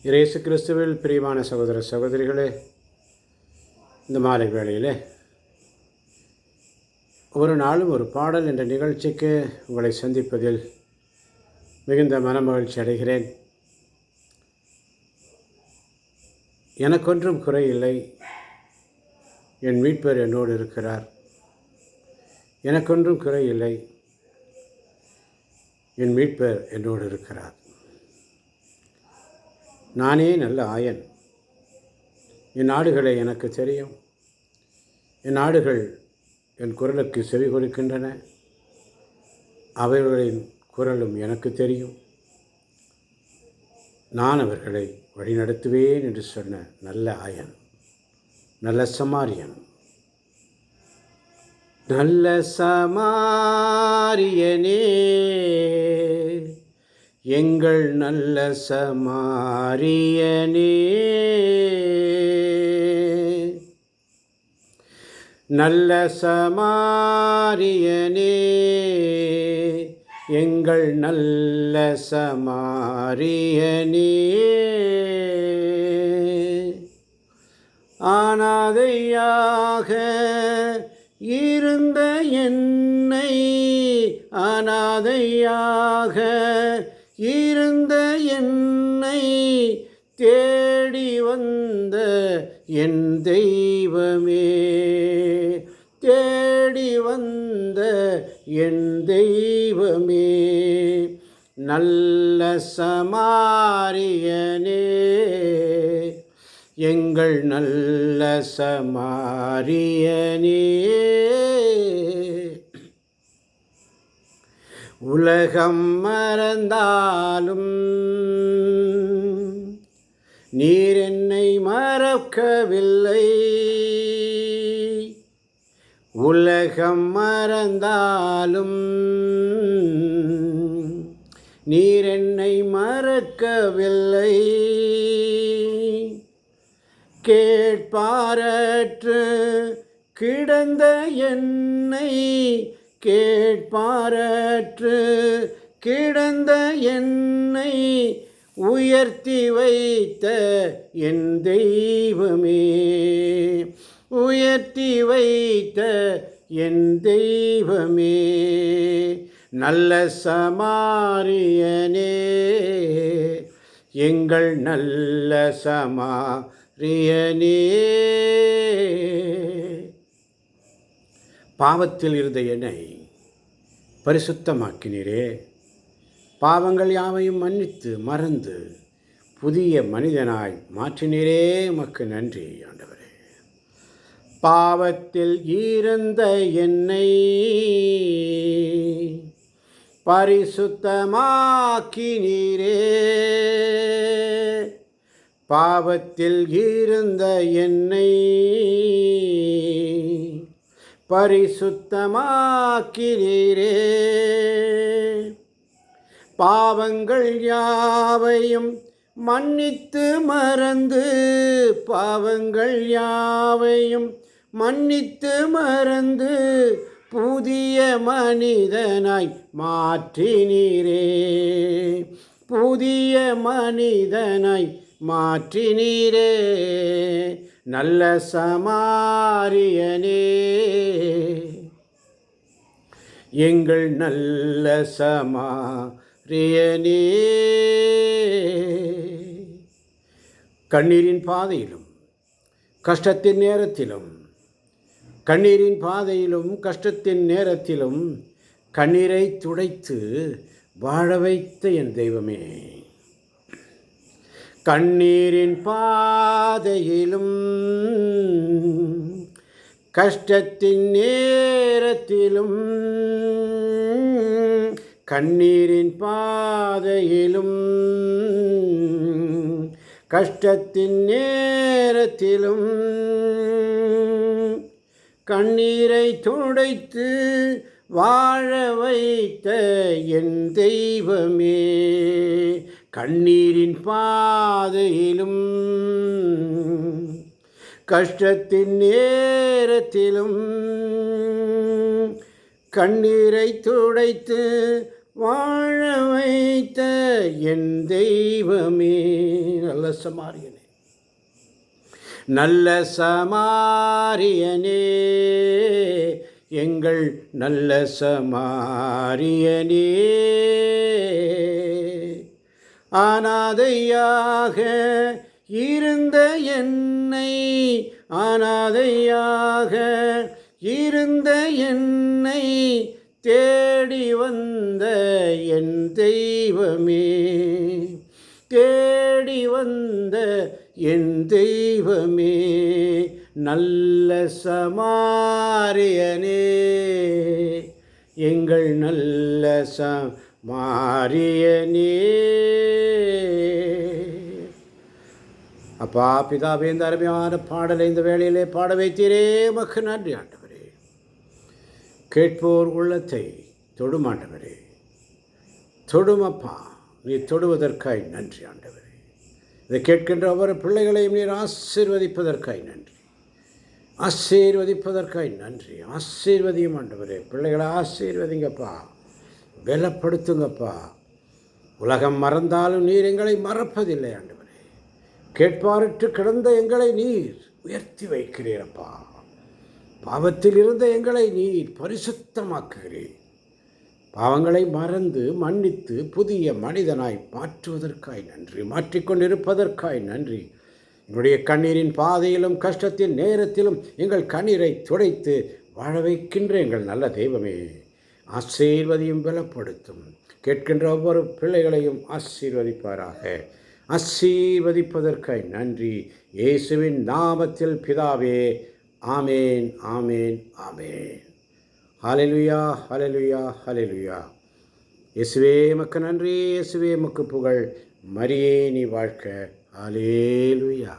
இயேசு கிறிஸ்துவில் பிரியமான சகோதர சகோதரிகளே, இந்த மாலை வேளையிலே ஒரு நாளும் ஒரு பாடல் என்ற நிகழ்ச்சிக்கு உங்களை சந்திப்பதில் மிகுந்த மனமகிழ்ச்சி அடைகிறேன். எனக்கொன்றும் குறையில்லை, என் மீட்பர் என்னோடு இருக்கிறார். எனக்கொன்றும் குறையில்லை, என் மீட்பர் என்னோடு இருக்கிறார். நானே நல்ல ஆயன், என் ஆடுகளை எனக்கு தெரியும். என் ஆடுகள் என் குரலுக்கு செவி கொடுக்கின்றன, அவர்களின் குரலும் எனக்கு தெரியும். நான் அவர்களை வழிநடத்துவேன் என்று சொன்ன நல்ல ஆயன், நல்ல சமாரியன். நல்ல சமாரியனே, எங்கள் நல்ல சமாரியனே. நல்ல சமாரியனே, எங்கள் நல்ல சமாரியனே. அனாதையாக இருந்த என்னை, அனாதையாக இருந்த என்னை தேடி வந்த என் தெய்வமே, தேடி வந்த என் தெய்வமே. நல்ல சமாரியனே, எங்கள் நல்ல சமாரியனே. உலகம் மறந்தாலும் நீர் என்னை மறக்கவில்லை. உலகம் மறந்தாலும் நீர் என்னை மறக்கவில்லை. கேட்பாரற்று கிடந்த என்னை, கேட்பாரற்று கிடந்த என்னை உயர்த்தி வைத்த என் தெய்வமே, உயர்த்தி வைத்த என் தெய்வமே. நல்ல சமாரியனே, எங்கள் நல்ல சமாரியனே. பாவத்தில் இருந்த என்னை பரிசுத்தமாக்கினீரே, பாவங்கள் யாவையும் மன்னித்து மறந்து புதிய மனிதனாய் மாற்றினீரே. உமக்கு நன்றி ஆண்டவரே. பாவத்தில் இருந்த என்னை பரிசுத்தமாக்கினீரே, பாவத்தில் இருந்த என்னை பரிசுத்தமாக்கினீரே. பாவங்கள் யாவையும் மன்னித்து மறந்து, பாவங்கள் யாவையும் மன்னித்து மறந்து புதிய மனிதனாய் மாற்றினீரே, புதிய மனிதனாய் மாற்றினீரே. நல்ல சமாரியனே, எங்கள் நல்ல சமாரியனே. கண்ணீரின் பாதையிலும் கஷ்டத்தின் நேரத்திலும், கண்ணீரின் பாதையிலும் கஷ்டத்தின் நேரத்திலும் கண்ணீரை துடைத்து வாழ வைத்த என் தெய்வமே. கண்ணீரின் பாதையிலும் கஷ்டத்தின் நேரத்திலும், கண்ணீரின் பாதையிலும் கஷ்டத்தின் நேரத்திலும் கண்ணீரை துடைத்து வாழ வைத்த என் தெய்வமே. கண்ணீரின் பாதையிலும் கஷ்டத்தின் நேரத்திலும் கண்ணீரை துடைத்து வாழ வைத்த என் தெய்வமே. நல்ல சமாரியனே, நல்ல சமாரியனே, எங்கள் நல்ல சமாரியனே. அனாதையாக இருந்த என்னை, அனாதையாக இருந்த என்னை தேடி வந்த என் தெய்வமே, தேடி வந்த என் தெய்வமே. நல்ல சமாரியனே, எங்கள் நல்ல சமாரியனே. அப்பா பிதாவே, இந்த அருமையான பாடலை இந்த வேளையிலே பாட வைத்தீரே, உமக்கு நன்றி ஆண்டவரே. கேட்போர் உள்ளத்தை தொடும் ஆண்டவரே, தொடுமப்பா, நீ தொடுவதற்காய் நன்றி ஆண்டவரே. இதை கேட்கின்ற ஒவ்வொரு பிள்ளைகளையும் நீர் ஆசீர்வதிப்பதற்காய் நன்றி, ஆசீர்வதிப்பதற்காய் நன்றி. ஆசீர்வதியும் ஆண்டவரே, பிள்ளைகளை ஆசீர்வதிங்கப்பா, பலப்படுத்துங்கப்பா. உலகம் மறந்தாலும் நீர் எங்களை மறப்பதில்லை ஆண்டவரே. கேட்பாரற்று கிடந்த எங்களை நீர் உயர்த்தி வைக்கிறீரப்பா. பாவத்தில் இருந்த எங்களை நீர் பரிசுத்தமாக்குகிறீர். பாவங்களை மறந்து மன்னித்து புதிய மனிதனாய் மாற்றுவதற்காய் நன்றி, மாற்றிக்கொண்டிருப்பதற்காய் நன்றி. எங்களுடைய கண்ணீரின் பாதையிலும் கஷ்டத்தின் நேரத்திலும் எங்கள் கண்ணீரை துடைத்து வாழ வைக்கின்ற எங்கள் நல்ல தெய்வமே, ஆசீர்வதியும் பலப்படுத்தும். கேட்கின்ற ஒவ்வொரு பிள்ளைகளையும் ஆசீர்வதிப்பாராக. ஆசீர்வதிப்பதற்காய் நன்றி, இயேசுவின் நாமத்தில் பிதாவே. ஆமேன், ஆமேன், ஆமேன். ஹல்லேலூயா, ஹல்லேலூயா, ஹல்லேலூயா. இயேசுவே உமக்கு நன்றி, இயேசுவே உமக்கு புகழ். மரியே நீ வாழ்க. ஹல்லேலூயா.